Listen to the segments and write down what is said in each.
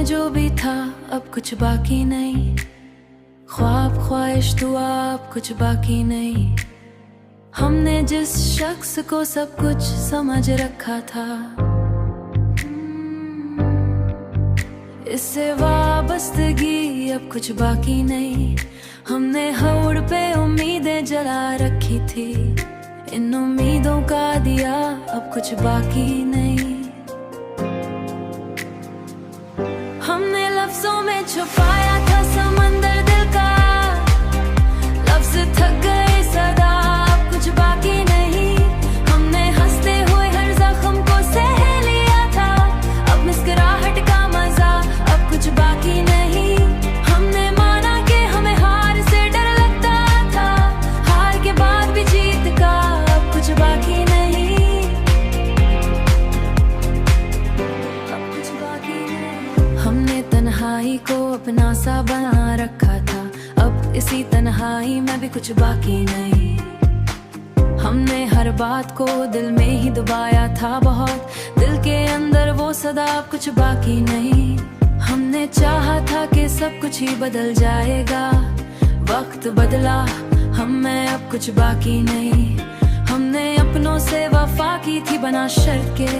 में जो भी था अब कुछ बाकी नहीं, ख्वाब ख्वाहिश दुआ अब कुछ बाकी नहीं। हमने जिस शख्स को सब कुछ समझ रखा था, इससे वाबस्तगी अब कुछ बाकी नहीं। हमने हौड़ पे उम्मीदें जला रखी थी, इन उम्मीदों का दिया अब कुछ बाकी नहीं। हमने लफ्जों में छुपाया था समंदर दिल का, लफ्ज थक गए सदा अब कुछ बाकी नहीं। हमने हंसते हुए हर जख्म को सह लिया था, अब मुस्कुराहट का मजा अब कुछ बाकी नहीं। हमने माना कि हमें हार से डर लगता था, हार के बाद भी जीत का अब कुछ बाकी नहीं, अब कुछ बाकी नहीं। हमने तन्हाई को अपना सा बना रखा था, अब इसी तन्हाई में भी कुछ बाकी नहीं। हमने हर बात को दिल में ही दबाया था बहुत, दिल के अंदर वो सदा अब कुछ बाकी नहीं। हमने चाहा था कि सब कुछ ही बदल जाएगा, वक्त बदला हम में अब कुछ बाकी नहीं। हमने अपनों से वफा की थी बना शर्त के,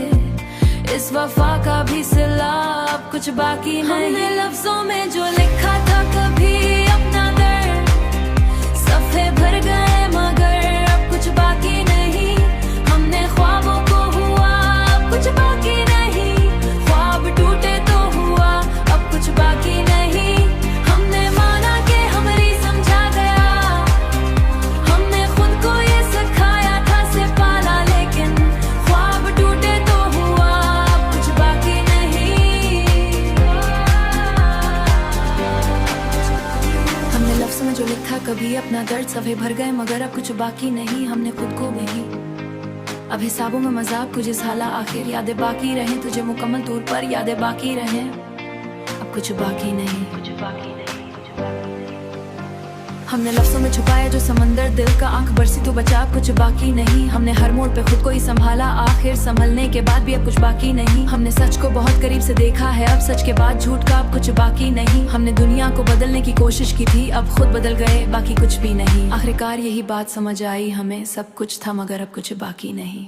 इस वफा का भी सिला अब कुछ बाकी नहीं। हमने लफ्जों में जो लिखा था कभी अपना दर्द, सफ़े भर गए मगर अब कुछ बाकी नहीं। हमने ख्वाबों को हुआ अब कुछ बाकी नहीं, ख्वाब टूटे तो हुआ अब कुछ बाकी नहीं। हमने माना कि हमारी समझा गया, हमने खुद को ये सिखाया था से पाला, लेकिन ख्वाब टूटे तो हुआ अब कुछ बाकी नहीं। हमने लफ्ज़ में जो लिखा कभी अपना दर्द, सफ़े भर गए मगर अब कुछ बाकी नहीं। हमने खुद को भी अब हिसाबों में मजाक कुछ इस हाला, आखिर यादें बाकी रहें तुझे मुकम्मल तौर पर यादें बाकी रहें, अब कुछ बाकी नहीं, कुछ बाकी नहीं। हमने लफ्जों में छुपाया जो समंदर दिल का, आंख बरसी तो बचा अब कुछ बाकी नहीं। हमने हर मोड़ पे खुद को ही संभाला, आखिर संभलने के बाद भी अब कुछ बाकी नहीं। हमने सच को बहुत करीब से देखा है, अब सच के बाद झूठ का अब कुछ बाकी नहीं। हमने दुनिया को बदलने की कोशिश की थी, अब खुद बदल गए बाकी कुछ भी नहीं। आखिरकार यही बात समझ आई हमें, सब कुछ था मगर अब कुछ बाकी नहीं।